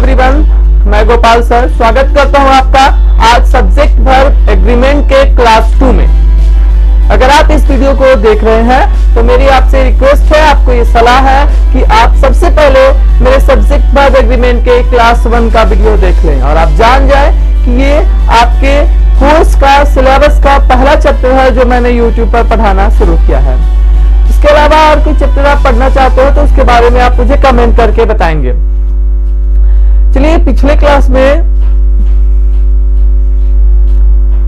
Everyone, मैं Gopal sir स्वागत करता हूं आपका आज सब्जेक्ट वर्ब एग्रीमेंट के क्लास 2 में। अगर आप इस वीडियो को देख रहे हैं तो मेरी आपसे रिक्वेस्ट है, आपको ये सलाह है कि आप सबसे पहले मेरे सब्जेक्ट वर्ब एग्रीमेंट के क्लास 1 का वीडियो देख लें और आप जान जाएं कि ये आपके कोर्स का सिलेबस का पहला चैप्टर है जो मैंने यूट्यूब पर पढ़ाना शुरू किया है। इसके अलावा और कोई चैप्टर आप पढ़ना चाहते हो तो उसके बारे में आप मुझे कमेंट करके बताएंगे। चलिए, पिछले क्लास में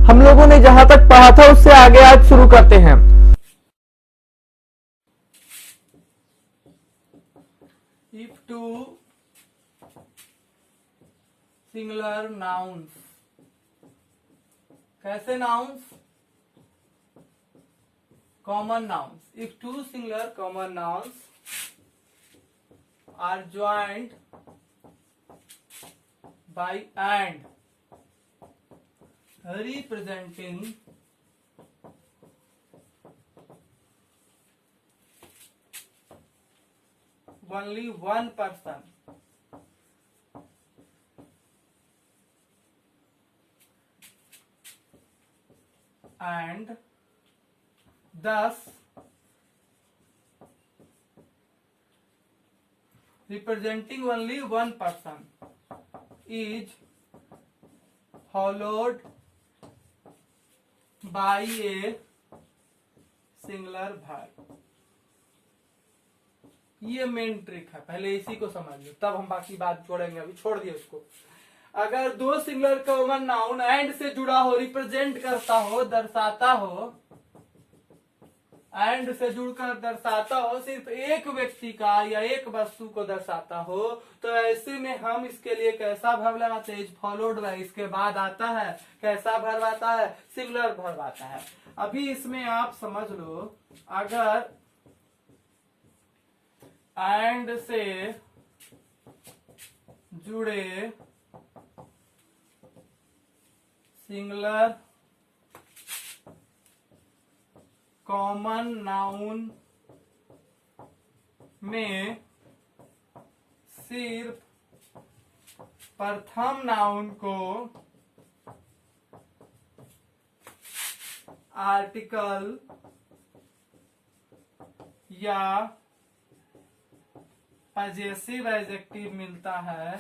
हम लोगों ने जहां तक पढ़ा था उससे आगे आज शुरू करते हैं। इफ टू सिंगुलर नाउन्स, कैसे nouns? Common nouns. If two singular common nouns are joined by and representing only one person and thus representing only one person is followed by a singular verb। ये main trick है, पहले इसी को समझ लो तब हम बाकी बात जोड़ेंगे। अभी छोड़ दिए उसको। अगर दो सिंगुलर कॉमन नाउन एंड से जुड़ा हो, रिप्रेजेंट करता हो, दर्शाता हो, एंड से जुड़कर दर्शाता हो, सिर्फ एक व्यक्ति का या एक वस्तु को दर्शाता हो, तो ऐसे में हम इसके लिए कैसा वर्ब लगाते हैं? Is followed by. इसके बाद आता है कैसा वर्ब आता है? सिंगुलर वर्ब आता है। अभी इसमें आप समझ लो, अगर एंड से जुड़े सिंगुलर कॉमन नाउन में सिर्फ प्रथम नाउन को आर्टिकल या पजेसिव एडजेक्टिव मिलता है,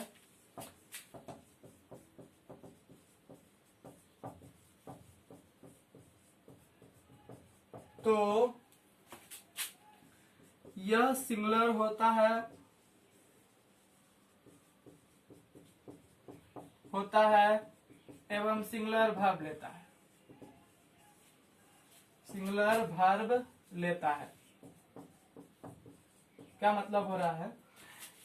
तो यह सिंगुलर होता है एवं सिंगुलर वर्ब लेता है। सिंगुलर वर्ब लेता है। क्या मतलब हो रहा है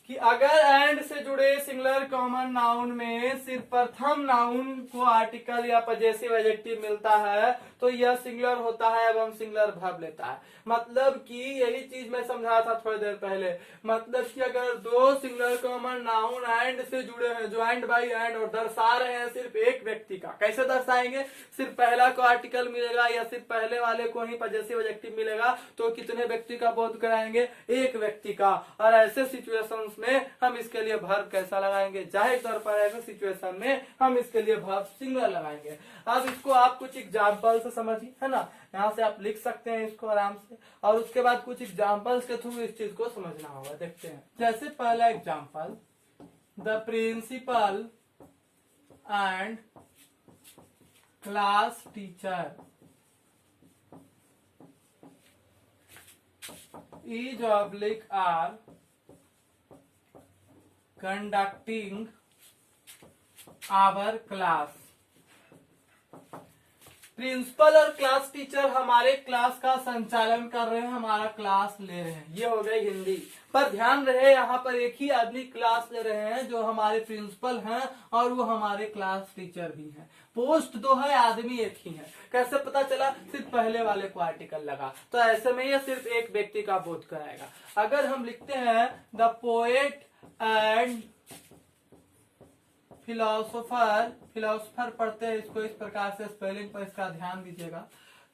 कि अगर एंड से जुड़े सिंगुलर कॉमन नाउन में सिर्फ प्रथम नाउन को आर्टिकल या पजेसिव एडजेक्टिव मिलता है तो यह सिंगुलर होता है एवं सिंगुलर वर्ब लेता है। मतलब कि यही चीज मैं समझा था थोड़ी देर पहले। मतलब कि अगर दो सिंगुलर कॉमन नाउन एंड से जुड़े हैं, ज्वाइंट बाय एंड, और दर्शा रहे हैं सिर्फ एक व्यक्ति का, कैसे दर्शाएंगे? सिर्फ पहला को आर्टिकल मिलेगा या सिर्फ पहले वाले को ही पजेसिव एडजेक्टिव मिलेगा, तो कितने व्यक्ति का बोध कराएंगे? एक व्यक्ति का। और ऐसे सिचुएशंस में हम इसके लिए वर्ब कैसा लगाएंगे? जाहिर तौर पर ऐसे सिचुएशन में हम इसके लिए वर्ब सिंगुलर लगाएंगे। अब इसको आप कुछ एग्जाम्पल से समझिए, है ना। यहाँ से आप लिख सकते हैं इसको आराम से, और उसके बाद कुछ एग्जाम्पल्स के थ्रू इस चीज को समझना होगा। देखते हैं। जैसे पहला example, the principal and class teacher is oblique are conducting our class. Principal और क्लास टीचर हमारे क्लास का संचालन कर रहे हैं, हमारा क्लास ले रहे हैं। ये हो गई हिंदी। पर ध्यान रहे, यहाँ पर एक ही आदमी क्लास ले रहे हैं जो हमारे प्रिंसिपल हैं और वो हमारे क्लास टीचर भी हैं। पोस्ट दो है, आदमी एक ही है। कैसे पता चला? सिर्फ पहले वाले को आर्टिकल लगा, तो ऐसे में ये सिर्फ एक व्यक्ति का बोध कराएगा। अगर हम लिखते हैं द पोएट एंड फिलोसोफर पढ़ते हैं इसको इस प्रकार से, स्पेलिंग पर इसका ध्यान दीजिएगा।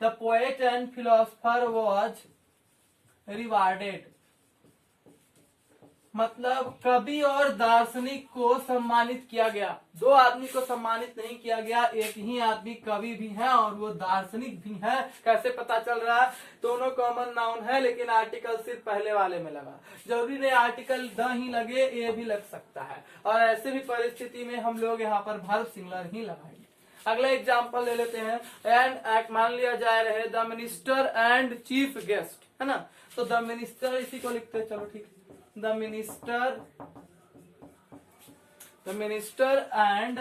The poet and philosopher was rewarded मतलब कवि और दार्शनिक को सम्मानित किया गया। दो आदमी को सम्मानित नहीं किया गया, एक ही आदमी कवि भी है और वो दार्शनिक भी है। कैसे पता चल रहा है? दोनों कॉमन नाउन है लेकिन आर्टिकल सिर्फ पहले वाले में लगा। जरूरी नहीं आर्टिकल द ही लगे, ए भी लग सकता है। और ऐसे भी परिस्थिति में हम लोग यहाँ पर वर्ब सिंगुलर ही लगाएंगे। अगला एग्जाम्पल ले लेते हैं। एंड मान लिया जा रहे the minister and chief guest, है ना। तो द मिनिस्टर इसी को लिखते हैं, चलो ठीक है। The minister and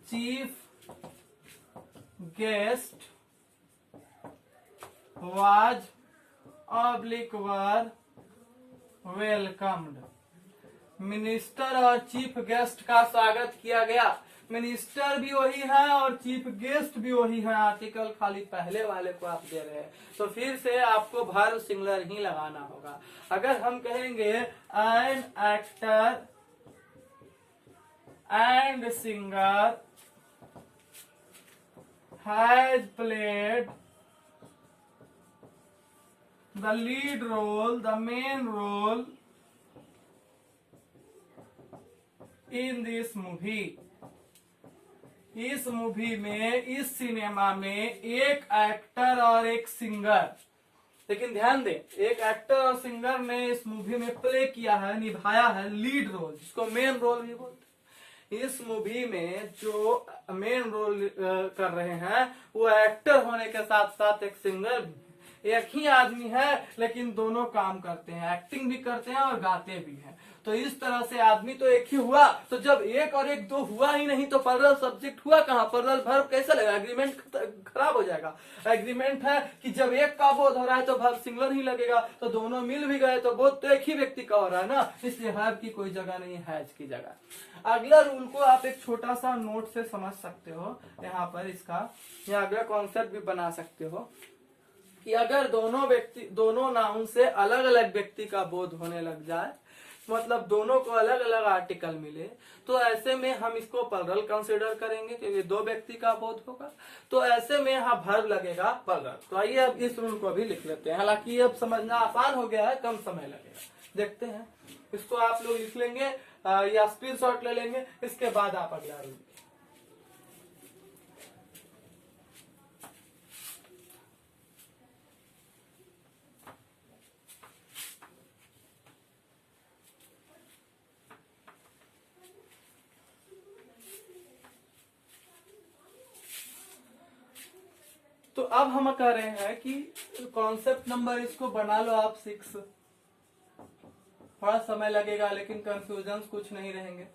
chief guest was oblique were welcomed. Minister और चीफ गेस्ट का स्वागत किया गया। मिनिस्टर भी वही है और चीफ गेस्ट भी वही है, आर्टिकल खाली पहले वाले को आप दे रहे हैं। तो फिर से आपको वर्ब सिंगुलर ही लगाना होगा। अगर हम कहेंगे an actor and singer has played the lead role, the main role in this movie. इस मूवी में, इस सिनेमा में एक एक्टर और एक सिंगर, लेकिन ध्यान दें एक एक्टर और सिंगर ने इस मूवी में प्ले किया है, निभाया है लीड रोल, जिसको मेन रोल भी बोलते हैं। इस मूवी में जो मेन रोल कर रहे हैं वो एक्टर होने के साथ साथ एक सिंगर भी। एक ही आदमी है लेकिन दोनों काम करते हैं, एक्टिंग भी करते हैं और गाते भी हैं। तो इस तरह से आदमी तो एक ही हुआ। तो जब एक और एक दो हुआ ही नहीं तो पर्ल सब्जेक्ट हुआ कहाँ? पर्ल वर्ब कैसे लगेगा? एग्रीमेंट खराब हो जाएगा। एग्रीमेंट है कि जब एक का बोध हो रहा है तो वर्ब सिंगुलर ही लगेगा। तो दोनों मिल भी गए तो बोध तो एक ही व्यक्ति का हो रहा है ना, इसलिए वर्ब की कोई जगह नहीं है हैज की जगह। अगला रूल को आप एक छोटा सा नोट से समझ सकते हो यहाँ पर, इसका या अगला कॉन्सेप्ट भी बना सकते हो कि अगर दोनों नाउन से अलग अलग व्यक्ति का बोध होने लग जाए, मतलब दोनों को अलग अलग आर्टिकल मिले, तो ऐसे में हम इसको प्लरल कंसीडर करेंगे क्योंकि दो व्यक्ति का बोध होगा। तो ऐसे में यहाँ वर्ब लगेगा प्लरल। तो आइए अब इस रूल को भी लिख लेते हैं। हालांकि अब समझना आसान हो गया है, कम समय लगेगा। देखते हैं, इसको आप लोग लिख लेंगे या स्क्रीनशॉट ले लेंगे, इसके बाद आप अगला रूल। तो अब हम कह रहे हैं कि कॉन्सेप्ट नंबर इसको बना लो आप 6। थोड़ा समय लगेगा लेकिन कंफ्यूजन कुछ नहीं रहेंगे।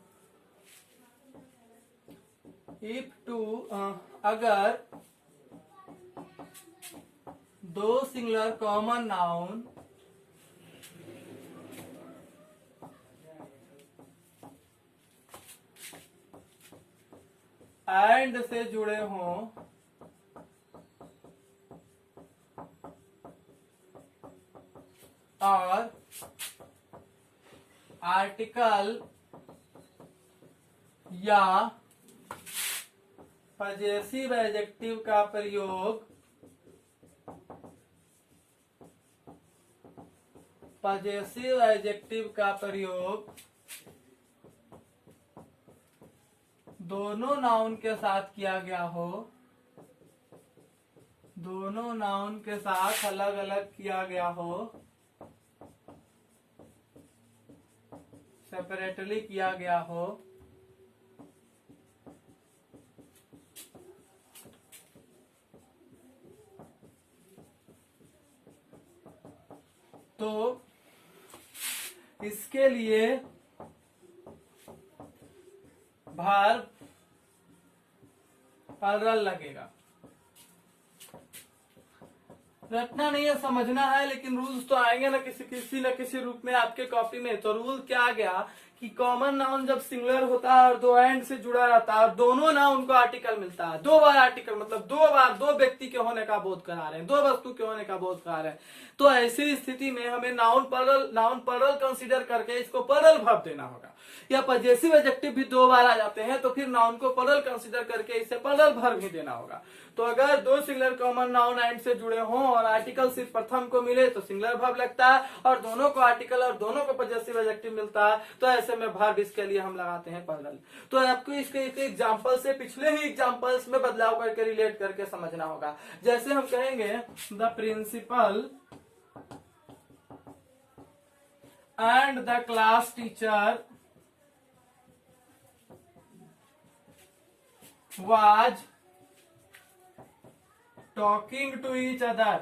इफ टू अगर दो सिंगुलर कॉमन नाउन एंड से जुड़े हों और आर्टिकल या पजेसिव एडजेक्टिव का प्रयोग दोनों नाउन के साथ किया गया हो, दोनों नाउन के साथ अलग अलग किया गया हो, सेपरेटली किया गया हो, तो इसके लिए वर्ब प्लरल लगेगा। रटना नहीं है, समझना है, लेकिन रूल्स तो आएंगे ना किसी न किसी रूप में आपके कॉपी में। तो रूल क्या आ गया कि कि कॉमन नाउन जब सिंगुलर होता है और दो एंड से जुड़ा रहता है और दोनों नाउन को आर्टिकल मिलता है, दो बार आर्टिकल मतलब दो बार दो व्यक्ति के होने का बोध करा रहे हैं, दो वस्तु के होने का बोध करा रहे हैं, तो ऐसी स्थिति में हमें नाउन प्लरल कंसीडर करके इसको प्लरल वर्ब देना होगा। या पजेसिव एडजेक्टिव भी दो बार आ जाते हैं तो फिर नाउन को प्लरल कंसीडर करके इसे प्लरल वर्ब ही देना होगा। तो अगर दो सिंगुलर कॉमन नाउन एंड से जुड़े हों और आर्टिकल सिर्फ प्रथम को मिले तो सिंगुलर वर्ब लगता है, और दोनों को आर्टिकल और दोनों को पजेसिव एडजेक्टिव मिलता है तो ऐसे में वर्ब इसके लिए हम लगाते हैं प्लरल। तो आपको इसके एग्जांपल से पिछले ही एग्जांपल्स में बदलाव करके रिलेट करके समझना होगा। जैसे हम कहेंगे the principal and the class teacher was talking to each other,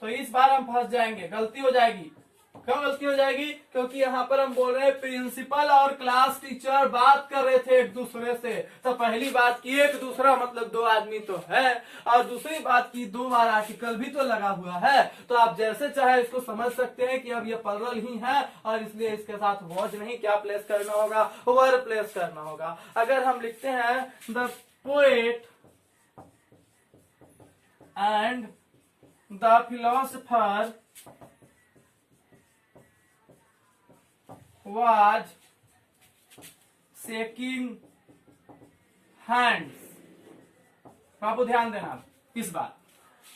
तो इस बार हम फंस जाएंगे, गलती हो जाएगी। क्यों गलती हो जाएगी? क्योंकि यहाँ पर हम बोल रहे हैं प्रिंसिपल और क्लास टीचर बात कर रहे थे एक दूसरे से, तो पहली बात की एक दूसरा मतलब दो आदमी तो है, और दूसरी बात की दो बार आर्टिकल भी तो लगा हुआ है। तो आप जैसे चाहे इसको समझ सकते हैं कि अब ये प्लरल ही है और इसलिए इसके साथ वॉज नहीं क्या प्लेस करना होगा, वर्ब प्लेस करना होगा। अगर हम लिखते हैं the poet and the philosopher was shaking hands, बाबू ध्यान देना इस बात।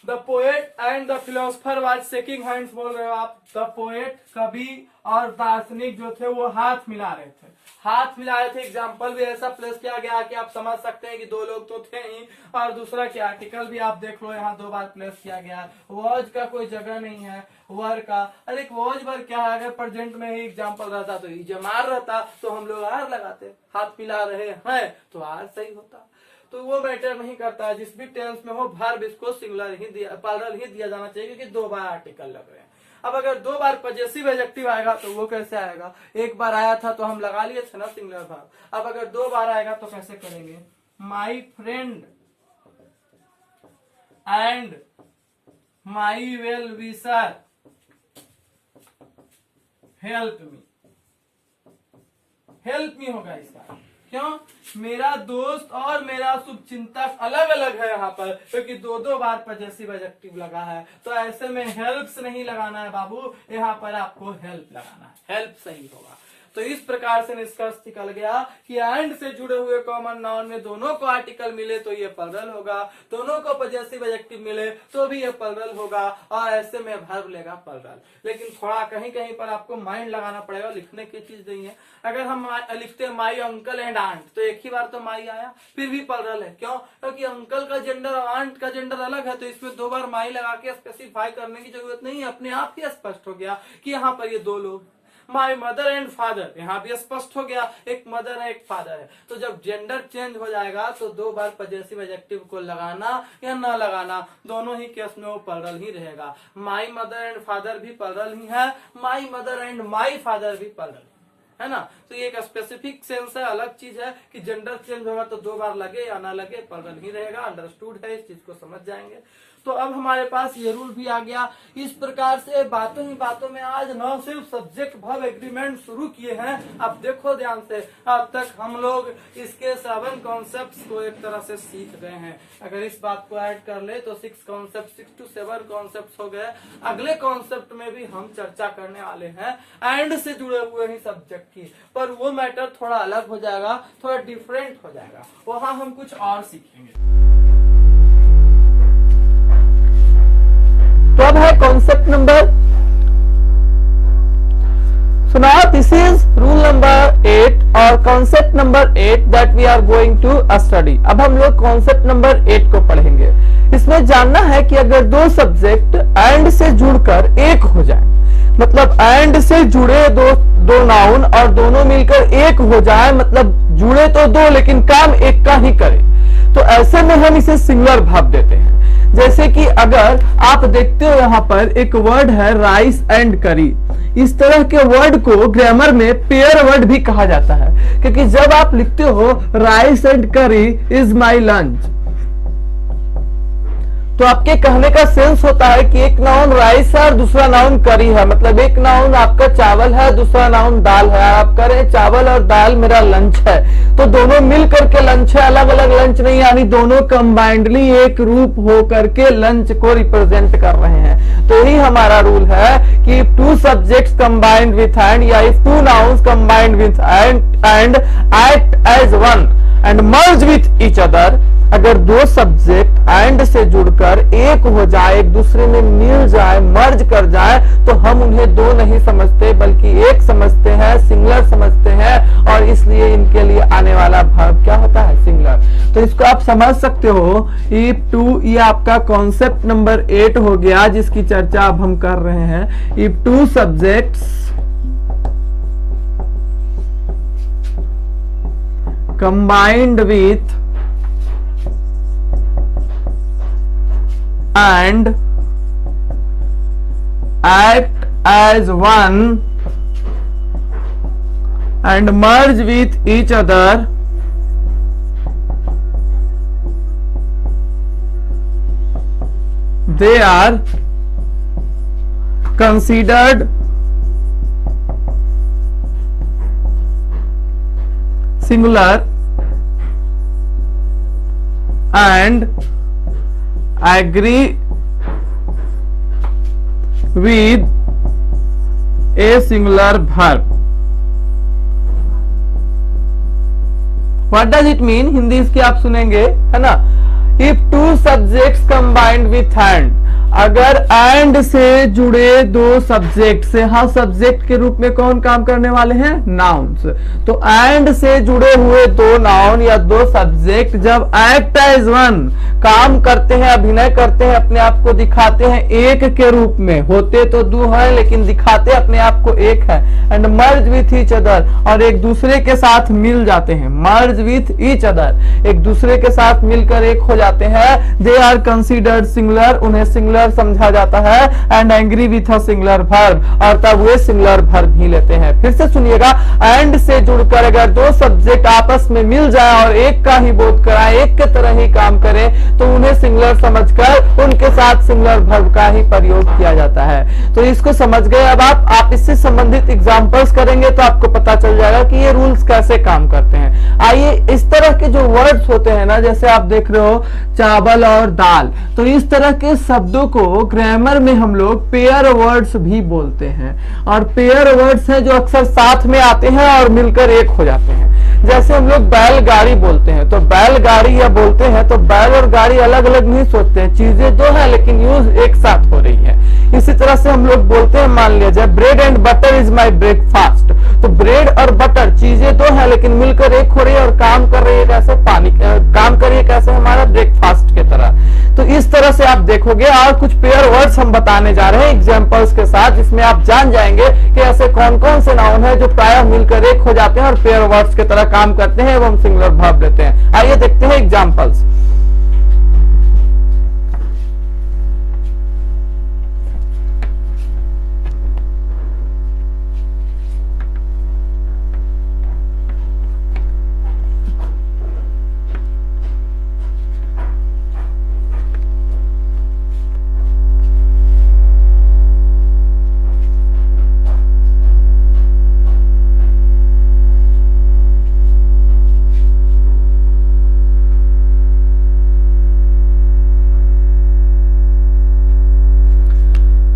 The poet and the philosopher was shaking hands बोल रहे हो आप। द पोएट कवि और दार्शनिक जो थे वो हाथ मिला रहे थे, हाथ मिला रहे थे। एग्जाम्पल भी ऐसा प्लेस किया गया कि आप समझ सकते हैं कि दो लोग तो थे ही, और दूसरा क्या आर्टिकल भी आप देख लो यहाँ दो बार प्लेस किया गया। वॉज का कोई जगह नहीं है, वर का, अरे वॉज वर क्या है, अगर प्रेजेंट में ही एग्जाम्पल रहता तो जमार रहता तो हम लोग आर लगाते, हाथ मिला रहे हैं तो आर सही होता। तो वो मैटर नहीं करता है, जिस भी टेंस में हो वर्ब इसको सिंगुलर ही दिया, प्लरल ही दिया जाना चाहिए क्योंकि दो बार आर्टिकल लग रहे हैं। अब अगर दो बार पजेसिव एडजेक्टिव आएगा तो वो कैसे आएगा? एक बार आया था तो हम लगा लिए थे ना सिंगुलर वर्ब। अब अगर दो बार आएगा तो कैसे करेंगे? My friend and my well wisher help me, help me होगा इसका। क्यों? मेरा दोस्त और मेरा शुभचिंतक अलग अलग है यहाँ पर, क्योंकि दो दो बार पजेसिव एडजेक्टिव लगा है। तो ऐसे में हेल्प्स नहीं लगाना है बाबू, यहाँ पर आपको हेल्प लगाना है, हेल्प सही होगा। तो इस प्रकार से निष्कर्ष निकल गया कि एंड से जुड़े हुए कॉमन नाउन में दोनों को आर्टिकल मिले तो ये प्लरल होगा, दोनों को पजेसिव एडजेक्टिव मिले तो भी ये प्लरल होगा, और ऐसे में वर्ब लेगा प्लरल। लेकिन थोड़ा कहीं कहीं पर आपको माइंड लगाना पड़ेगा, लिखने की चीज नहीं है। अगर हम लिखते हैं माई अंकल एंड आंट तो एक ही बार तो माई आया, फिर भी प्लरल है। क्यों? क्योंकि अंकल का जेंडर और आंट का जेंडर अलग है, तो इसमें दो बार माई लगा के स्पेसिफाई करने की जरूरत नहीं है, अपने आप ही स्पष्ट हो गया कि यहाँ पर ये दो लोग। माई मदर एंड फादर, यहाँ भी स्पष्ट हो गया एक मदर है एक फादर है। तो जब जेंडर चेंज हो जाएगा तो दो बार पजेसिव एडजेक्टिव को लगाना या ना लगाना, दोनों ही केस में वो प्लरल ही रहेगा। माई मदर एंड फादर भी प्लरल ही है, my mother and my father भी प्लरल है ना। तो ये एक स्पेसिफिक सेंस है, अलग चीज है कि जेंडर चेंज होगा तो दो बार लगे या ना लगे प्लरल ही रहेगा। अंडरस्टूड है, इस चीज को समझ जाएंगे। तो अब हमारे पास ये रूल भी आ गया। इस प्रकार से बातों ही बातों में आज न सिर्फ सब्जेक्ट वर्ब एग्रीमेंट शुरू किए हैं, अब देखो ध्यान से, अब तक हम लोग इसके 7 कॉन्सेप्ट्स को एक तरह से सीख गए हैं। अगर इस बात को ऐड कर ले तो 6 to 7 कॉन्सेप्ट्स हो गए। अगले कॉन्सेप्ट में भी हम चर्चा करने वाले हैं एंड से जुड़े हुए ही सब्जेक्ट की, पर वो मैटर थोड़ा अलग हो जाएगा, थोड़ा डिफरेंट हो जाएगा, वहां हम कुछ और सीखेंगे। तो अब है concept number, so now this is rule number 8 और concept number 8 that we are going to study. अब हम लोग कॉन्सेप्ट नंबर 8 को पढ़ेंगे। इसमें जानना है कि अगर दो सब्जेक्ट एंड से जुड़कर एक हो जाए, मतलब एंड से जुड़े दो नाउन और दोनों मिलकर एक हो जाए, मतलब जुड़े तो दो लेकिन काम एक का ही करे, तो ऐसे में हम इसे सिंगुलर वर्ब देते हैं। जैसे कि अगर आप देखते हो यहाँ पर एक वर्ड है राइस एंड करी, इस तरह के वर्ड को ग्रामर में पेयर वर्ड भी कहा जाता है, क्योंकि जब आप लिखते हो राइस एंड करी इज माई लंच, तो आपके कहने का सेंस होता है कि एक नाउन राइस है और दूसरा नाउन करी है, मतलब एक नाउन आपका चावल है, दूसरा नाउन दाल है। आप कह रहे हैं चावल और दाल मेरा लंच है, तो दोनों मिल करके लंच है, अलग अलग लंच नहीं, यानी दोनों कंबाइंडली एक रूप हो करके लंच को रिप्रेजेंट कर रहे हैं। तो यही हमारा रूल है कि if two subjects combined with and, या if two nouns combined with and act as one and merge with each other, अगर दो सब्जेक्ट एंड से जुड़कर एक हो जाए, एक दूसरे में मिल जाए, मर्ज कर जाए, तो हम उन्हें दो नहीं समझते बल्कि एक समझते हैं, सिंगुलर समझते हैं, और इसलिए इनके लिए आने वाला वर्ब क्या होता है, सिंगुलर। तो इसको आप समझ सकते हो। इफ टू, ये आपका कॉन्सेप्ट नंबर 8 हो गया जिसकी चर्चा अब हम कर रहे हैं। If two subjects combined with and act as one and merge with each other, they are considered singular and agree with a singular verb. What does it mean? Hindi इसकी आप सुनेंगे, है ना। If two subjects combined with and, अगर and से जुड़े दो subject से, हाँ सब्जेक्ट के रूप में कौन काम करने वाले हैं, नाउन्स। तो एंड से जुड़े हुए दो नाउन या दो सब्जेक्ट जब एक्ट एज वन, काम करते हैं, अभिनय करते हैं, अपने आप को दिखाते हैं एक के रूप में, होते तो दो है लेकिन दिखाते अपने आप को एक है, and merge with each other, और एक दूसरे के साथ मिल जाते हैं, मर्ज विथ ईच अदर, एक दूसरे के साथ मिलकर एक हो जाते हैं, दे आर कंसिडर्ड सिंगुलर, उन्हें सिंगुलर समझा जाता है, and angry with a singular verb, और तब वे सिंगुलर वर्ब ही लेते हैं। फिर से सुनिएगा, एंड से जुड़कर अगर दो सब्जेक्ट आपस में मिल जाए और एक का ही बोध कराए, एक के तरह ही काम करें, तो उन्हें सिंगुलर समझकर उनके साथ सिंगुलर वर्ब का ही प्रयोग किया जाता है। तो इसको समझ गए। अब आप इससे संबंधित एग्जांपल्स करेंगे तो आपको पता चल जाएगा कि ये रूल्स कैसे काम करते हैं। आइए, इस तरह के जो वर्ड्स होते हैं ना, जैसे आप देख रहे हो चावल और दाल, तो इस तरह के शब्दों को ग्रामर में हम लोग पेयर वर्ड्स भी बोलते हैं, और पेयर वर्ड्स हैं जो अक्सर साथ में आते हैं और मिलकर एक हो जाते हैं। जैसे हम लोग बैलगाड़ी बोलते हैं, तो बैलगाड़ी या बोलते हैं तो बैल और गाड़ी अलग अलग नहीं सोचते हैं, चीजें दो हैं लेकिन यूज एक साथ हो रही है। इसी तरह से हम लोग बोलते हैं, मान लिया जाए bread and butter is my breakfast, तो ब्रेड और बटर चीजें दो हैं लेकिन मिलकर एक हो रही है और काम कर रही है कैसे, काम कर रही है कैसे, हमारा ब्रेकफास्ट के तरह। तो इस तरह से आप देखोगे, और कुछ पेयर वर्ड्स हम बताने जा रहे हैं एग्जांपल्स के साथ, जिसमें आप जान जाएंगे कि ऐसे कौन कौन से नाउन है जो प्रायः मिलकर एक हो जाते हैं और पेयर वर्ड्स की तरह काम करते हैं एवं सिंगुलर वर्ब लेते हैं। आइए देखते हैं एग्जांपल्स।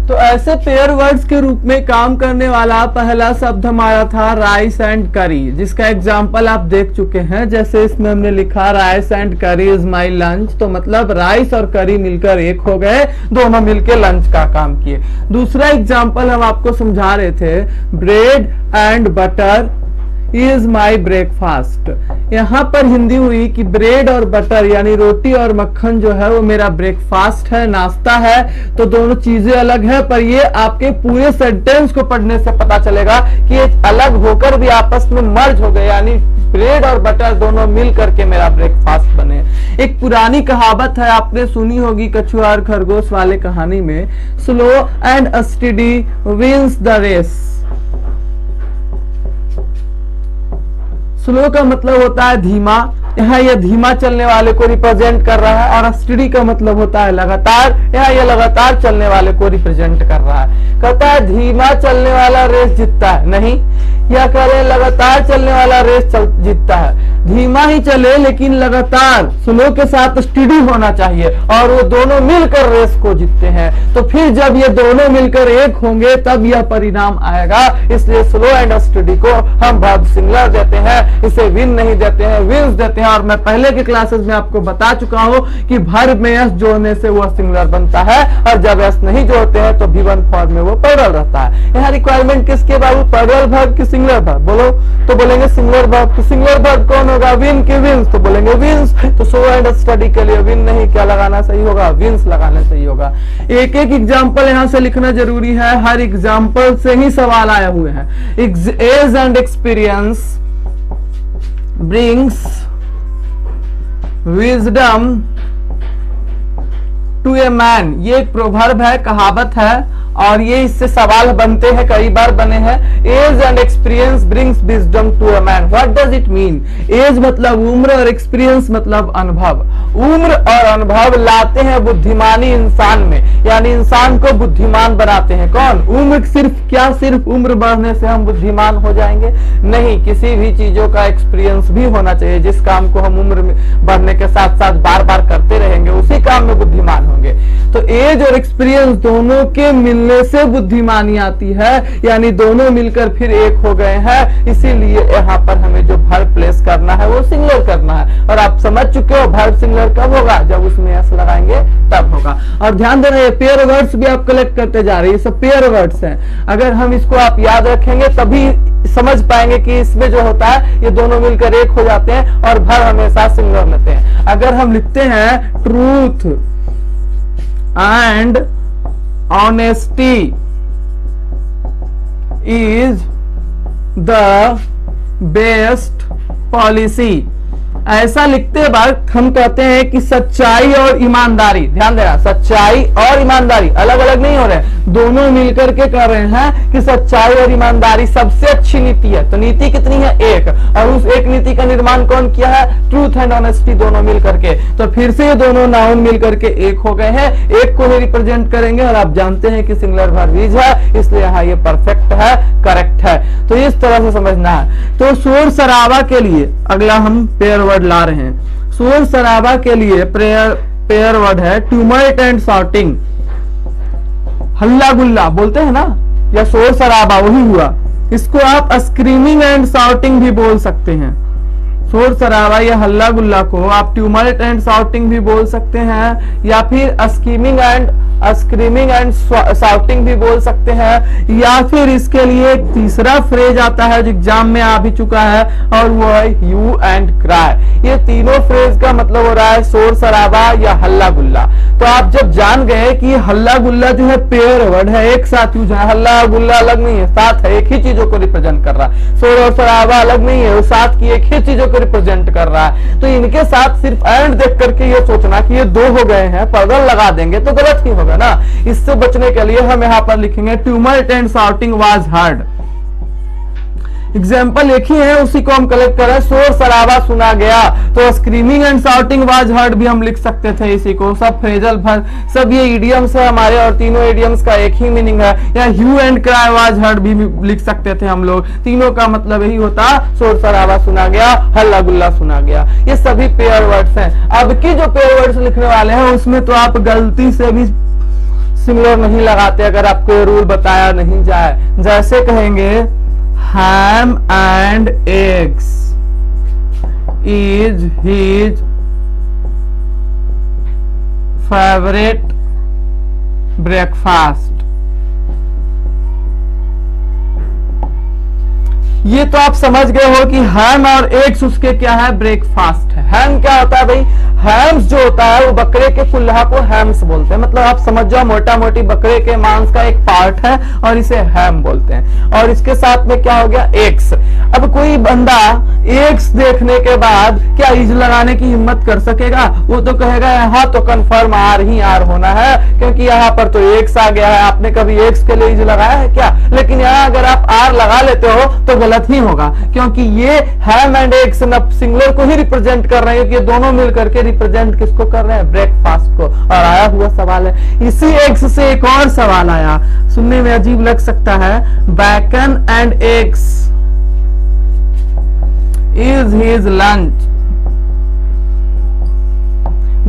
तो ऐसे पेयर वर्ड्स के रूप में काम करने वाला पहला शब्द हमारा था राइस एंड करी, जिसका एग्जाम्पल आप देख चुके हैं। जैसे इसमें हमने लिखा राइस एंड करी इज माई लंच, तो मतलब राइस और करी मिलकर एक हो गए, दोनों मिलकर लंच का काम किए। दूसरा एग्जाम्पल हम आपको समझा रहे थे, bread and butter is my breakfast. यहाँ पर हिंदी हुई कि ब्रेड और बटर यानी रोटी और मक्खन जो है वो मेरा ब्रेकफास्ट है, नाश्ता है। तो दोनों चीजें अलग है, पर ये आपके पूरे सेंटेंस को पढ़ने से पता चलेगा कि ये अलग होकर भी आपस में मर्ज हो गए, यानी ब्रेड और बटर दोनों मिल करके मेरा ब्रेकफास्ट बने। एक पुरानी कहावत है, आपने सुनी होगी कछुआ और खरगोश वाले कहानी में, slow and steady wins the race. Slow का मतलब होता है धीमा यहाँ ये धीमा चलने वाले को रिप्रेजेंट कर रहा है, और स्टडी का मतलब होता है लगातार, यहाँ ये लगातार चलने वाले को रिप्रेजेंट कर रहा है। कहता है धीमा चलने वाला रेस जीतता है, नहीं, या कह रहे लगातार चलने वाला रेस जीतता है। धीमा ही चले लेकिन लगातार स्लो के साथ स्टडी होना चाहिए, और वो दोनों मिलकर रेस को जीतते हैं। तो फिर जब ये दोनों मिलकर एक होंगे तब यह परिणाम आएगा। इसलिए स्लो एंड स्टडी को हम वर्ब सिंगुलर देते हैं, इसे विन नहीं देते हैं, विंस देते हैं। और मैं पहले के क्लासेस में आपको बता चुका हूं कि वर्ब में एस जोड़ने से वो सिंगुलर बनता है, और जब एस नहीं जोड़ते हैं तो V1 फॉर्म में वो प्लूरल रहता है। यहाँ रिक्वायरमेंट किसके बाबू, प्लूरल वर्ब की सिंगुलर वर्ब? बोलो तो बोलेंगे सिंगुलर वर्ब। तो सिंगुलर वर्ब कौन होगा, विन की विंस, तो बोलेंगे विंस। तो स्लो एंड स्टडी के लिए विन नहीं, क्या लगाना सही होगा, विंस लगाना सही होगा। एक एक एग्जाम्पल यहाँ से लिखना जरूरी है, हर एग्जाम्पल से ही सवाल आए हुए हैं। Age and experience brings wisdom to a man, ये एक प्रोवर्ब है, कहावत है, और ये इससे सवाल बनते हैं, कई बार बने हैं। Age and experience brings wisdom to a man, what does it mean? Age मतलब उम्र और एक्सपीरियंस मतलब अनुभव। उम्र और अनुभव लाते हैं बुद्धिमानी इंसान में, यानी इंसान को बुद्धिमान बनाते हैं। कौन? उम्र। सिर्फ उम्र बढ़ने से हम बुद्धिमान हो जाएंगे? नहीं, किसी भी चीजों का एक्सपीरियंस भी होना चाहिए। जिस काम को हम उम्र में बढ़ने के साथ साथ बार बार करते रहेंगे उसी काम में बुद्धिमान होंगे। तो एज और एक्सपीरियंस दोनों के मिलने से बुद्धिमानी आती है, यानी दोनों मिलकर फिर एक हो गए हैं। इसीलिए यहाँ पर हमें जो वर्ब प्लेस करना है वो सिंगुलर करना है। और आप समझ चुके हो वर्ब सिंगुलर कब होगा, जब उसमें एस लगाएंगे तब होगा। और ध्यान देना, ये पेयर वर्ड्स भी आप कलेक्ट करते जा रहे हैं, ये सब पेयर वर्ड्स हैं। अगर हम इसको आप याद रखेंगे तभी समझ पाएंगे कि इसमें जो होता है ये दोनों मिलकर एक हो जाते हैं, और वर्ब हमेशा सिंगुलर लेते हैं। अगर हम लिखते हैं truth and honesty is the best policy, ऐसा लिखते वक्त हम कहते हैं कि सच्चाई और ईमानदारी, ध्यान देना, सच्चाई और ईमानदारी अलग अलग नहीं हो रहे हैं, दोनों मिलकर के कर रहे हैं कि सच्चाई और ईमानदारी सबसे अच्छी नीति है। तो नीति कितनी है? एक। और उस एक नीति का निर्माण कौन किया है? ट्रूथ एंड ऑनेस्टी दोनों मिलकर के। तो फिर से ये दोनों नाउन मिलकर के एक हो गए हैं, एक को ही रिप्रेजेंट करेंगे। और आप जानते हैं कि सिंगुलर वर्ब इज है, इसलिए यहाँ ये परफेक्ट है, करेक्ट है। तो इस तरह से समझना है। तो शोर शराबा के लिए अगला हम पेयर वर्ड ला रहे हैं। शोर शराबा के लिए पेयर वर्ड है ट्यूमल्ट एंड शॉटिंग। हल्ला गुल्ला बोलते हैं ना, या शोर शराबा वही हुआ। इसको आप स्क्रीमिंग एंड शाउटिंग भी बोल सकते हैं। शोर शराबा या हल्ला गुल्ला को आप ट्यूमल्ट एंड शाउटिंग भी बोल सकते हैं, या फिर स्क्रीमिंग एंड शाउटिंग भी बोल सकते हैं। या फिर इसके लिए एक तीसरा फ्रेज आता है जो एग्जाम में आ भी चुका है, और वो है ह्यू एंड क्राई। ये तीनों फ्रेज का मतलब हो रहा है शोर शराबा या हल्ला गुल्ला। तो आप जब जान गए कि हल्ला गुल्ला जो है पेयर वर्ड है, एक साथ यूज है, हल्ला गुल्ला अलग नहीं है, साथ है, एक ही चीजों को रिप्रेजेंट कर रहा है। शोर और शराबा अलग नहीं है, वो साथ की एक ही चीजों को रिप्रेजेंट कर रहा है। तो इनके साथ सिर्फ एंड देख करके ये सोचना कि ये दो हो गए हैं, पर्दल लगा देंगे तो गलत ही होगा ना। इससे बचने के लिए हम यहाँ पर लिखेंगे tumult and shouting was heard. Example एक ही है, उसी को हम कलेक्ट कर रहे हैं। शोर शराबा सुना गया, तो screaming and shouting was heard भी हम लिख सकते थे इसी को। सब फ्रेजल भर, सब ये इडियम्स है हमारे, और तीनों इडियम्स का एक ही मीनिंग है। या hue and cry was heard भी लिख सकते थे हम लोग, तीनों का मतलब यही होता, शोर शराबा सुना गया, हल्ला गुल्ला सुना गया। ये सभी पेयर वर्ड्स हैं। अब की जो पेयर वर्ड्स लिखने वाले हैं उसमें तो आप गलती से भी सिंगुलर नहीं लगाते, अगर आपको रूल बताया नहीं जाए। जैसे कहेंगे ham and eggs is his favorite breakfast। ये तो आप समझ गए हो कि हैम और एग्स उसके क्या है? ब्रेकफास्ट है। हैम क्या होता है भाई? हैम्स जो होता है वो बकरे के कुल्हा को हैम्स बोलते हैं, मतलब आप समझ जाओ मोटा मोटी बकरे के मांस का एक पार्ट है और इसे हैम बोलते हैं। और इसके साथ में क्या हो गया, एग्स। अब कोई बंदा एग्स देखने के बाद क्या इज लगाने की हिम्मत कर सकेगा? वो तो कहेगा यहाँ तो कंफर्म आर ही आर होना है, क्योंकि यहाँ पर तो एक्स आ गया है। आपने कभी एक्स के लिए इज लगाया है क्या? लेकिन यहाँ अगर आप आर लगा लेते हो तो गलत ही होगा, क्योंकि ये हैम एंड एग्स सिंगुलर को ही रिप्रेजेंट कर रहे हैं, क्योंकि दोनों मिलकर के रिप्रेजेंट किसको कर रहे हैं, ब्रेकफास्ट को। और आया हुआ सवाल है, इसी एग्स से एक और सवाल आया, सुनने में अजीब लग सकता है, bacon and eggs is his lunch.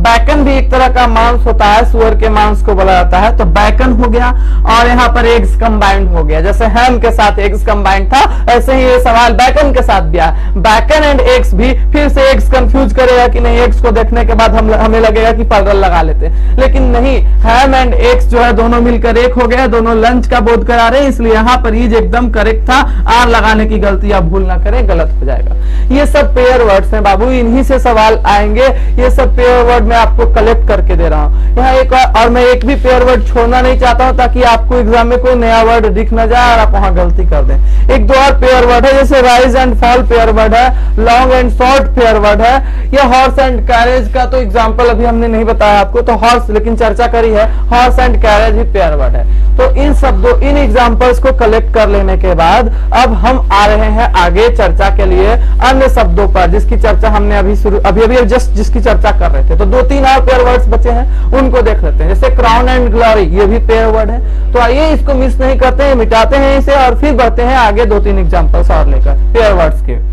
Bacon भी एक तरह का मांस होता है, सुअर के मांस को बोला जाता है, तो बैकन हो गया और यहाँ पर एग्स कंबाइंड हो गया। जैसे हैम के साथ एग्स कंबाइंड था, ऐसे ही ये सवाल बैकन के साथ भी आया। बैकन एंड एग्स भी फिर से एग्स कंफ्यूज करेगा कि नहीं, एग्स को देखने के बाद हमें लगेगा कि पैरेलल लगा लेते, लेकिन नहीं, हैम एंड एग्स जो है दोनों मिलकर एक हो गए, दोनों लंच का बोध करा रहे हैं, इसलिए यहाँ पर ईज एकदम करेक्ट था। आर लगाने की गलती आप भूल ना करें, गलत हो जाएगा। ये सब पेयर वर्ड्स हैं बाबू, इन्हीं से सवाल आएंगे। ये सब पेयर वर्ड मैं आपको कलेक्ट करके दे रहा हूं। यहाँ एक और मैं एक भी पेयर वर्ड छोड़ना नहीं चाहता हूं, ताकि आपको एग्जाम में कोई नया वर्ड दिख न जाए और आप वहां गलती कर दें। एक दो और पेयर वर्ड है, जैसे rise and fall pair word है, long and short pair word है। यह हॉर्स एंड कैरेज का तो एग्जाम्पल अभी हमने नहीं बताया आपको, तो हॉर्स लेकिन चर्चा करी है, हॉर्स एंड कैरेज भी पेयर वर्ड है। तो इन शब्दों, इन एग्जाम्पल्स को कलेक्ट कर लेने के बाद अब हम आ रहे हैं आगे चर्चा के लिए अन्य शब्दों पर, जिसकी चर्चा हमने अभी जस्ट जिसकी चर्चा कर रहे थे। तो दो तीन और पेयर वर्ड्स बचे हैं, उनको देख लेते हैं। जैसे क्राउन एंड ग्लोरी, ये भी पेयर वर्ड है। तो आइए इसको मिस नहीं करते हैं, मिटाते हैं इसे और फिर बढ़ते हैं आगे दो तीन एग्जाम्पल्स और लेकर पेयर वर्ड्स के।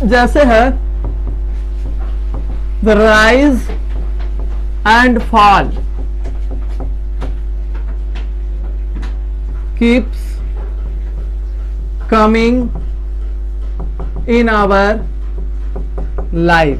जैसे है the rise and fall keeps coming in our life.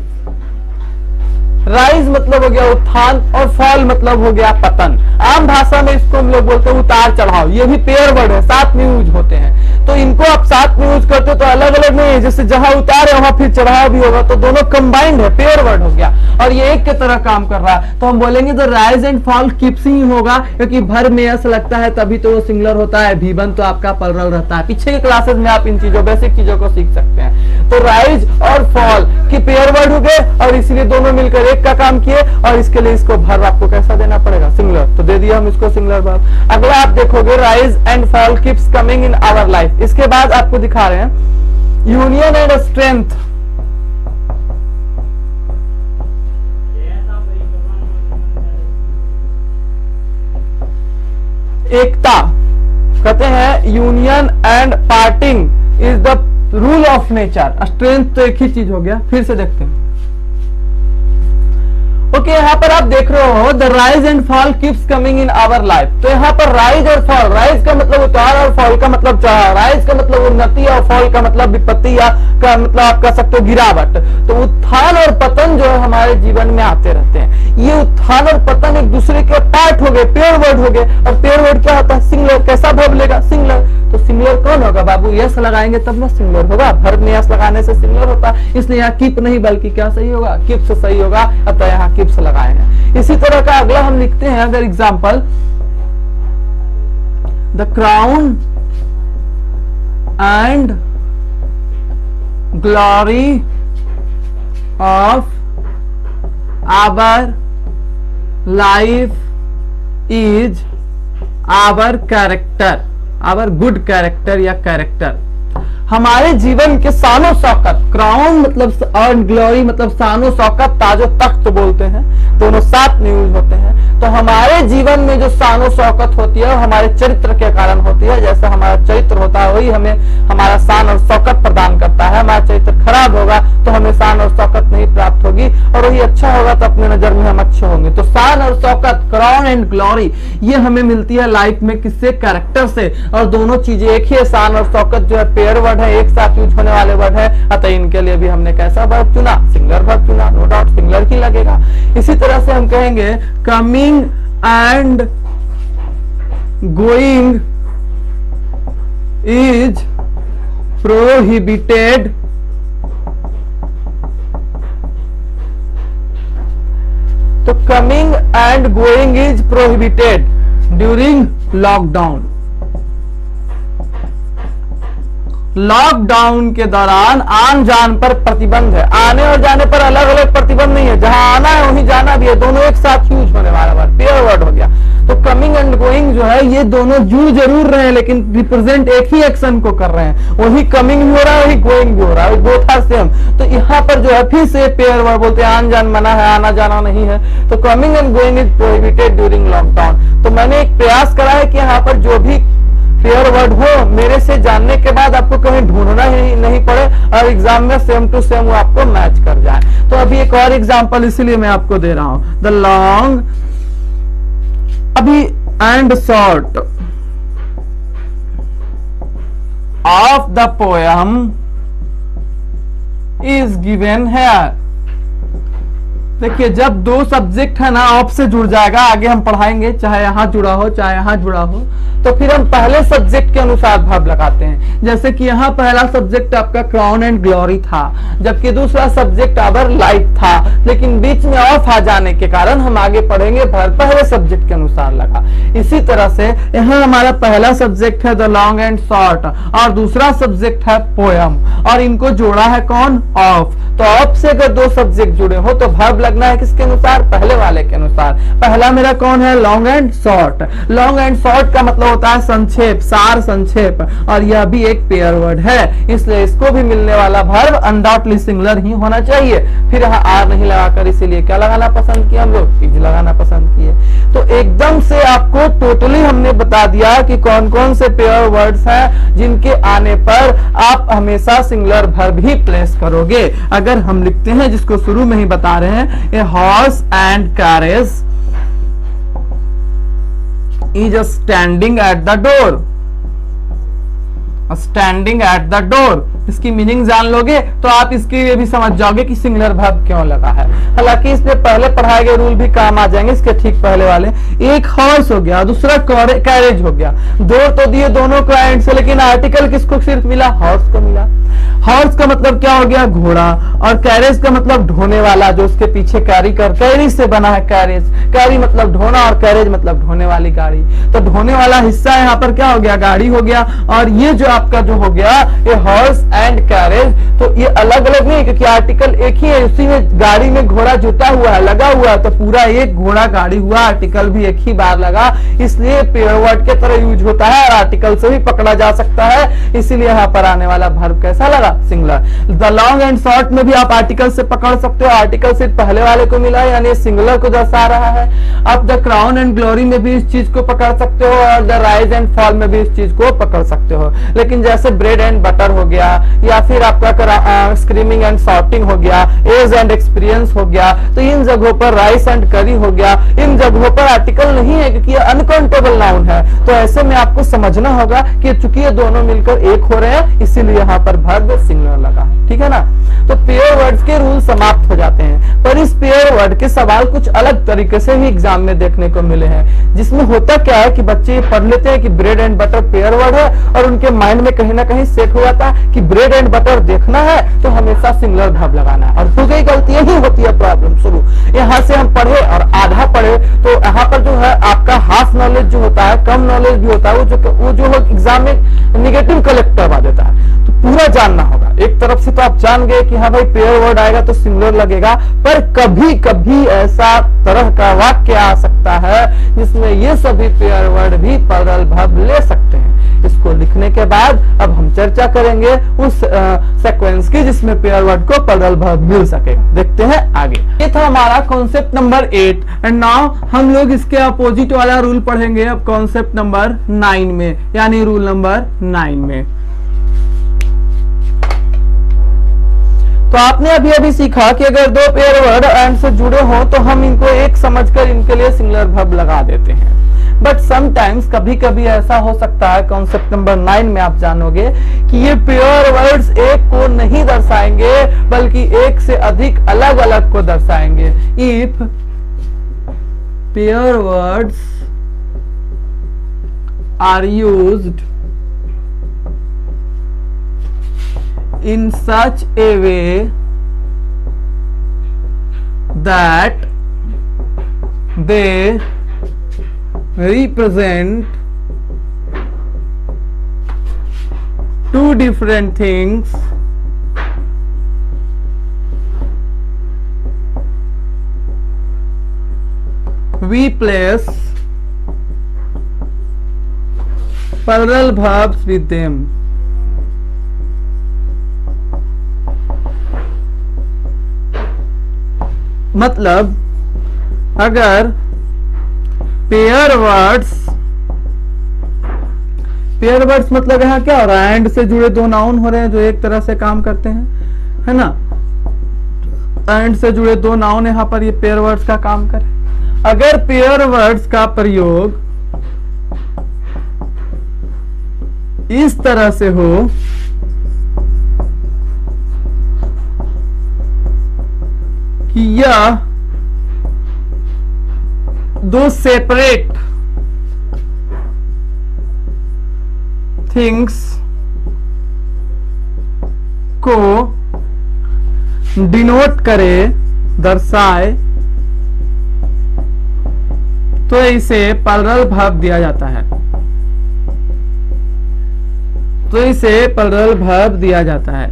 Rise मतलब हो गया उत्थान और फॉल मतलब हो गया पतन। आम भाषा में इसको हम लोग बोलते हैं उतार चढ़ाव। ये भी पेयर वर्ड है, साथ में यूज होते हैं। तो इनको आप साथ में यूज करते हो तो अलग अलग नहीं है, जैसे जहां उतार है वहां फिर चढ़ाव भी होगा, तो दोनों कंबाइंड है, पेयर वर्ड हो गया और ये एक के तरह काम कर रहा है। तो हम बोलेंगे तो राइज एंड फॉल कीप्स ही होगा, क्योंकि भर में यस लगता है तभी तो वो सिंगुलर होता है। भी1 तो आपका प्लुरल रहता है। पीछे के क्लासेस में आप इन चीजों, बेसिक चीजों को सीख सकते हैं। तो राइज और फॉल की पेयर वर्ड हो गए और इसीलिए दोनों मिलकर एक का काम किए, और इसके लिए इसको भर आपको कैसा देना पड़ेगा, सिंगुलर। तो दे दिया हम इसको सिंगुलर वर्ब। अगला आप देखोगे rise and fall keeps coming in our life. इसके बाद आपको दिखा रहे हैं यूनियन एंड स्ट्रेंथ। एकता कहते हैं, union and parting is the rule of nature. Strength तो एक ही चीज हो गया। फिर से देखते हैं। ओके, यहाँ पर आप देख रहे हो the rise and fall keeps coming in our life. तो यहाँ पर राइज और फॉल, राइज का मतलब उतार और फॉल का मतलब चढ़ाव, राइज का मतलब उन्नति और फॉल का मतलब विपत्ति या का मतलब आप कह सकते हो गिरावट। तो उत्थान और पतन जो है हमारे जीवन में आते रहते हैं। ये उत्थान और पतन एक दूसरे के पार्ट हो गए, पेयर वर्ड हो गए। और पेयर वर्ड क्या होता है, सिंगुलर। कैसा वर्ब लेगा, सिंगुलर। तो सिंगुलर कौन होगा बाबू, यस लगाएंगे तब ना सिंगुलर होगा। वर्ब में यस लगाने से सिंगुलर होता है, इसलिए यहाँ कीप नहीं बल्कि क्या सही होगा, कीप्स सही होगा। अतः यहाँ कीप्स लगाए हैं। इसी तरह का अगला हम लिखते हैं अगर example, the crown and glory of our life is our character, our good character या कैरेक्टर। हमारे जीवन के शानो शौकत, क्राउन मतलब और ग्लोरी मतलब शानो शौकत, ताजो तख्त बोलते हैं, दोनों साथ में यूज होते हैं। तो हमारे जीवन में जो शानो शौकत होती है वो हमारे चरित्र के कारण होती है। जैसा हमारा चरित्र होता है वही हमें हमारा शान और शौकत प्रदान करता है। हमारा चरित्र खराब होगा तो हमें शान और शौकत नहीं प्राप्त होगी। करो ही अच्छा होगा तो अपने नजर में हम अच्छे होंगे। तो शान और शौकत, क्राउन एंड ग्लोरी, ये हमें मिलती है लाइफ में किससे? कैरेक्टर से। और दोनों चीजें एक ही है। शान और शौकत जो है पेयर वर्ड है, एक साथ यूज होने वाले वर्ड है, अतः इनके लिए भी हमने कैसा वर्ब चुना? सिंगुलर वर्ब चुना। नो डाउट सिंगुलर ही लगेगा। इसी तरह से हम कहेंगे coming and going is prohibited तो coming and going is prohibited during lockdown. Lockdown के दौरान आन जान पर प्रतिबंध है। आने और जाने पर अलग अलग प्रतिबंध नहीं है, जहां आना है वहीं जाना भी है, दोनों एक साथ यूज होने वाला वर्ड पेयर वर्ड हो गया। तो कमिंग एंड गोइंग जो है ये दोनों जुड़ जरूर रहे हैं लेकिन रिप्रेजेंट एक ही एक्शन को कर रहे हैं। वही कमिंग भी हो रहा है, वही गोइंग भी हो रहा है, बोथ आर सेम। तो यहाँ पर जो है फिर से पेयर वर्ड बोलते हैं, आन जान मना है, आना जाना नहीं है। तो coming and going is prohibited during lockdown. तो मैंने एक प्रयास करा है कि यहाँ पर जो भी पेयर वर्ड हो मेरे से जानने के बाद आपको कहीं ढूंढना ही नहीं पड़े और एग्जाम में सेम टू सेम वो आपको मैच कर जाए। तो अभी एक और एग्जांपल इसीलिए मैं आपको दे रहा हूं। द लॉन्ग अभी and short of the poem is given है। देखिए जब दो सब्जेक्ट है ना ऑफ से जुड़ जाएगा, आगे हम पढ़ाएंगे, चाहे यहां जुड़ा हो चाहे यहां जुड़ा हो, तो फिर हम पहले सब्जेक्ट के अनुसार वर्ब लगाते हैं। जैसे कि यहाँ पहला सब्जेक्ट आपका क्राउन एंड ग्लोरी था, जबकि दूसरा सब्जेक्ट आवर लाइफ था, लेकिन बीच में ऑफ आ जाने के कारण हम आगे पढ़ेंगे वर्ब पहले सब्जेक्ट के अनुसार लगा। इसी तरह से यहाँ हमारा पहला सब्जेक्ट है द लॉन्ग एंड शॉर्ट और दूसरा सब्जेक्ट है पोयम और इनको जोड़ा है कौन? ऑफ। तो ऑफ से अगर दो सब्जेक्ट जुड़े हो तो वर्ब लगना है किसके अनुसार? पहले वाले के अनुसार। पहला मेरा कौन है? Long and short. Long and short का मतलब होता है संक्षेप, सार संक्षेप, और यह भी एक पेयर वर्ड है, इसलिए इसको भी मिलने वाला वर्ब अनडाउटली सिंगुलर ही होना चाहिए। फिर यहाँ आर नहीं लगाकर इसीलिए क्या लगाना पसंद किया हम लोग? इज लगाना पसंद किए। तो एकदम से आपको टोटली हमने बता दिया कि कौन कौन से पेयर वर्ड्स हैं जिनके आने पर आप हमेशा सिंगुलर वर्ब ही प्लेस करोगे। अगर हम लिखते हैं जिसको शुरू में ही बता रहे हैं, a horse and carriage is standing at the door। Standing at the door, इसकी मीनिंग जान लोगे तो आप इसके लिए भी समझ जाओगे कि सिंगुलर वर्ब क्यों लगा है। हालांकि इसमें पहले पढ़ाए गए रूल भी काम आ जाएंगे इसके ठीक पहले वाले। एक हॉर्स हो गया, दूसरा कैरेज हो गया। डोर तो दिए दोनों क्लाइंट से, लेकिन आर्टिकल किसको सिर्फ मिला? हॉर्स को मिला। हॉर्स का मतलब क्या हो गया? घोड़ा। और कैरेज का मतलब ढोने वाला, जो उसके पीछे कैरी से बना है कैरेज। कैरी मतलब ढोना और कैरेज मतलब ढोने वाली गाड़ी। तो ढोने वाला हिस्सा यहाँ पर क्या हो गया? गाड़ी हो गया। और ये जो आपका जो हो गया ये हॉर्स एंड कैरेज, तो ये अलग अलग नहीं क्योंकि आर्टिकल एक ही है, उसी में गाड़ी में घोड़ा जुटा हुआ है, लगा हुआ है, तो पूरा एक घोड़ा गाड़ी हुआ, आर्टिकल भी एक ही बार लगा, इसलिए पेयर वर्ड के तरह यूज होता है और आर्टिकल से भी पकड़ा जा सकता है। इसीलिए यहाँ पर आने वाला वर्ब कैसा लगा? Singular. The long and short में भी आप आर्टिकल से पकड़ सकते हो, आर्टिकल सिर्फ पहले वाले को मिला यानी सिंगुलर को दर्शा रहा है। अब द क्राउन एंड ग्लोरी में भी इस चीज को पकड़ सकते हो और द राइज एंड फॉल में भी इस चीज को पकड़ सकते हो। लेकिन जैसे ब्रेड एंड बटर हो गया या फिर आपका स्क्रीमिंग एंड शॉटिंग हो गया, एज एंड एक्सपीरियंस हो गया, तो इन जगहों पर राइस एंड करी हो गया, इन जगहों पर आर्टिकल नहीं है क्योंकि ये अनकाउंटेबल नाउन है। तो ऐसे में आपको समझना होगा कि चूंकि ये दोनों मिलकर एक हो रहे हैं इसीलिए यहाँ पर वर्ब सिंगुलर लगा है। ठीक है ना? तो पेयर वर्ड्स के रूल समाप्त हो जाते हैं, पर इस पेयर वर्ड के सवाल कुछ अलग तरीके से भी एग्जाम में देखने को मिले हैं, जिसमें होता क्या है कि बच्चे पढ़ लेते हैं कि bread and butter pair word है और उनके माइंड में कहीं ना कहीं सेट हो जाता है कि ब्रेड एंड बटर देखना है तो हमेशा सिंगुलर वर्ब लगाना है, और हो गई गलती यही होती है प्रॉब्लम शुरू। यहाँ से हम पढ़े और आधा पढ़े तो यहाँ पर जो है आपका हाफ नॉलेज जो होता है, कम नॉलेज भी होता है, वो जो एग्जाम में निगेटिव कलेक्ट करवा देता है। तो पूरा जानना होगा। एक तरफ से तो आप जान गए कि हाँ भाई पेयर वर्ड आएगा तो सिंगुलर लगेगा, पर कभी कभी ऐसा तरह का वाक्य आ सकता है जिसमें ये सभी पेयर वर्ड भी प्लुरल वर्ब ले सकते हैं। इसको लिखने के बाद अब हम चर्चा करेंगे उस सीक्वेंस की जिसमें पेयर वर्ड को प्लुरल वर्ब मिल सकेगा। देखते हैं आगे। ये था हमारा कॉन्सेप्ट नंबर 8 एंड नाउ हम लोग इसके अपोजिट वाला रूल पढ़ेंगे अब कॉन्सेप्ट नंबर 9 में, यानी रूल नंबर 9 में। तो आपने अभी अभी सीखा कि अगर दो पेयर वर्ड एंड से जुड़े हों तो हम इनको एक समझकर इनके लिए सिंगुलर वर्ब लगा देते हैं। बट समटाइम्स कभी कभी ऐसा हो सकता है, कॉन्सेप्ट नंबर 9 में आप जानोगे कि ये पेयर वर्ड्स एक को नहीं दर्शाएंगे बल्कि एक से अधिक अलग अलग को दर्शाएंगे। If pair words are used in such a way that they represent two different things, we place plural verbs with them. मतलब अगर पेयर वर्ड्स मतलब यहाँ क्या हो रहा है, एंड से जुड़े दो नाउन हो रहे हैं जो एक तरह से काम करते हैं, है ना। एंड से जुड़े दो नाउन यहाँ पर ये पेयर वर्ड्स का काम करें। अगर पेयर वर्ड्स का प्रयोग इस तरह से हो कि यह दो सेपरेट थिंग्स को डिनोट करे, दर्शाए, तो इसे प्लरल वर्ब दिया जाता है। तो इसे प्लरल वर्ब दिया जाता है।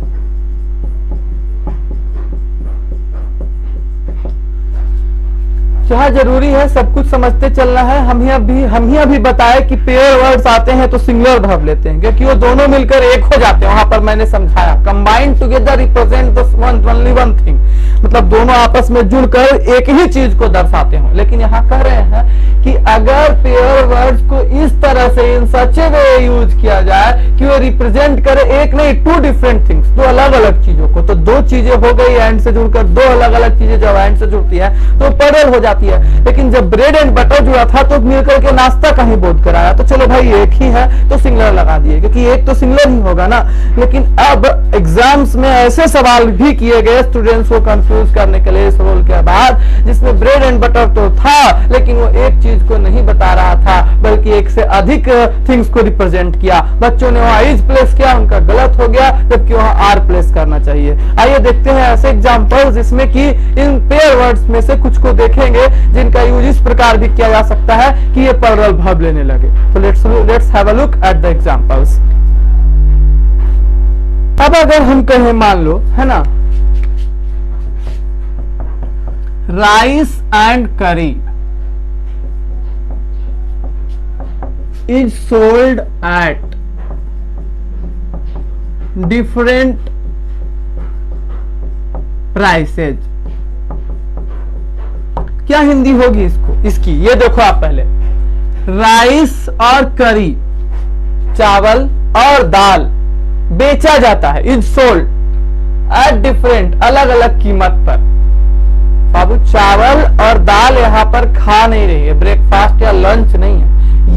यहाँ जरूरी है सब कुछ समझते चलना है। हम ही अभी बताए कि पेयर वर्ड्स आते हैं तो सिंगुलर वर्ब लेते हैं क्योंकि वो दोनों मिलकर एक हो जाते हैं। वहां पर मैंने समझाया combined together represent only one thing, मतलब दोनों आपस में जुड़कर एक ही चीज को दर्शाते हो। लेकिन यहाँ कह रहे हैं कि अगर पेयर वर्ड्स को इस तरह से इन सच ए वे यूज किया जाए कि वो रिप्रेजेंट करे एक नहीं टू डिफरेंट थिंग्स, दो अलग अलग चीजों को, तो दो चीजें हो गई एंड से जुड़कर, दो अलग अलग चीजें जब एंड से जुड़ती है तो प्लरल हो जाती है। लेकिन जब ब्रेड एंड बटर जुड़ा था तो मिलकर के नाश्ता का ही बोध कराया, तो चलो भाई एक ही है तो सिंगुलर लगा दिए क्योंकि एक तो सिंगुलर ही होगा ना। लेकिन अब एग्जाम्स में ऐसे सवाल भी किए गए स्टूडेंट्स को कंफ्यूज करने के लिए इस रोल के बाद, जिसमें ब्रेड एंड बटर तो था लेकिन वो एक चीज को नहीं बता रहा था बल्कि एक से अधिक थिंग्स को रिप्रेजेंट किया। बच्चों ने वहां इज प्लेस किया, उनका गलत हो गया, जबकि वहां आर प्लेस करना चाहिए। आइए देखते हैं ऐसे एग्जांपल्स जिसमें कि इन पेयर वर्ड्स में से कुछ को देखेंगे जिनका यूज इस प्रकार भी किया जा सकता है कि ये प्लरल वर्ब लेने लगे। तो let's have a look at the examples. अब अगर हम कहें, मान लो, है ना, राइस एंड करी is sold at different prices. क्या हिंदी होगी इसकी? ये देखो आप पहले, राइस और करी, चावल और दाल बेचा जाता है, इज सोल्ड एट डिफरेंट, अलग अलग कीमत पर। बाबू चावल और दाल यहाँ पर खा नहीं रही है, ब्रेकफास्ट या लंच नहीं है,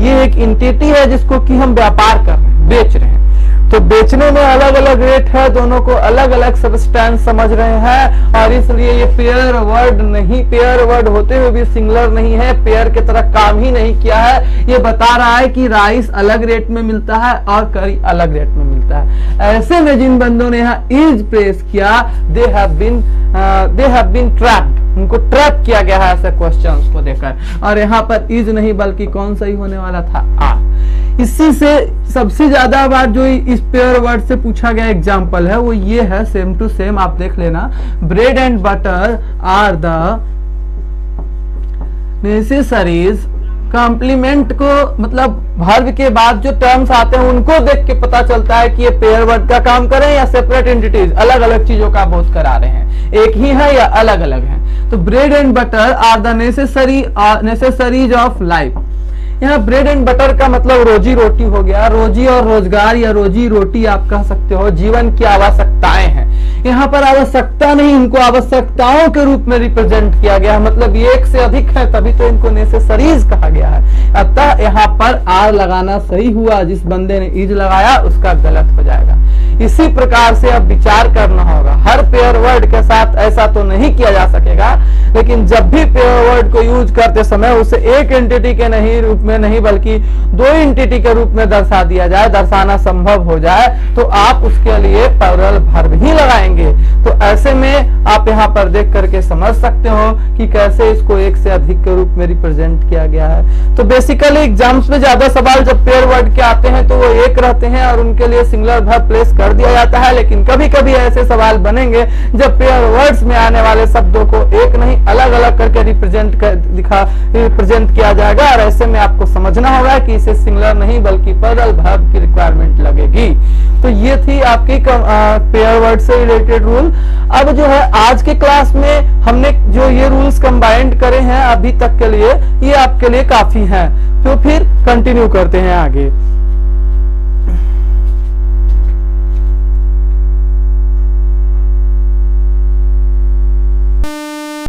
ये एक एंटिटी है जिसको कि हम व्यापार कर रहे हैं, बेच रहे हैं। तो बेचने में अलग अलग रेट है, दोनों को अलग अलग सब्सटेंस समझ रहे हैं और इसलिए ये पेयर वर्ड नहीं, पेयर वर्ड होते हुए भी सिंगुलर नहीं है, पेयर की तरह काम ही नहीं किया है। ये बता रहा है कि राइस अलग रेट में मिलता है और करी अलग रेट में मिलता है। ऐसे में जिन बंदों ने यहाँ इज प्लेस किया, दे हैव बीन ट्रैप्ड, उनको ट्रैप किया गया है ऐसे क्वेश्चंस को देकर। और यहाँ पर इज नहीं बल्कि कौन सही होने वाला था, आर। इसी से सबसे ज्यादा बार जो इस पेयर वर्ड से पूछा गया एग्जाम्पल है वो ये है, सेम टू सेम आप देख लेना। Bread and butter are the necessaries, complement को मतलब वर्ब के बाद जो टर्म्स आते हैं उनको देख के पता चलता है कि ये पेयर वर्ड का काम कर रहे हैं या सेपरेट एंटिटीज, अलग अलग चीजों का बोध करा रहे हैं, एक ही है या अलग अलग है। तो bread and butter are the necessaries of life. यहाँ ब्रेड एंड बटर का मतलब रोजी रोटी हो गया, रोजी और रोजगार या रोजी रोटी आप कह सकते हो, जीवन की आवश्यकताएं हैं। यहाँ पर आवश्यकता नहीं, इनको आवश्यकताओं के रूप में रिप्रेजेंट किया गया है, मतलब ये एक से अधिक है तभी तो इनको नेसेसरीज कहा गया है। अतः यहाँ पर आर लगाना सही हुआ, जिस बंदे ने इज लगाया उसका गलत हो जाएगा। इसी प्रकार से अब विचार करना होगा। हर पेयर वर्ड के साथ ऐसा तो नहीं किया जा सकेगा, लेकिन जब भी पेयर वर्ड को यूज करते समय उसे एक एंटिटी के नहीं रूप में नहीं बल्कि दो एंटिटी के रूप में दर्शा दिया जाए, दर्शाना संभव हो जाए, तो आप उसके लिए प्लूरल वर्ब ही लगाएंगे। तो ऐसे में आप यहाँ पर देख करके समझ सकते हो कि कैसे इसको एक से अधिक के रूप में रिप्रेजेंट किया गया है। तो बेसिकली एग्जाम्स में ज्यादा सवाल जब पेयर वर्ड के आते हैं तो वो एक रहते हैं और उनके लिए सिंगुलर वर्ब प्लेस कर दिया जाता है, लेकिन कभी कभी ऐसे सवाल बनेंगे जब पेयर वर्ड्स में आने वाले शब्दों को एक नहीं अलग अलग करके रिप्रेजेंट किया जाएगा, और ऐसे में आपको समझना होगा कि इसे सिंगुलर नहीं बल्कि प्लूरल वर्ब की रिक्वायरमेंट लगेगी। तो ये थी आपकी पेयर वर्ड से रिलेटेड रूल। अब जो है आज के क्लास में हमने जो ये रूल्स कंबाइंड करे हैं अभी तक के लिए, ये आपके लिए काफी हैं। तो फिर कंटिन्यू करते हैं आगे।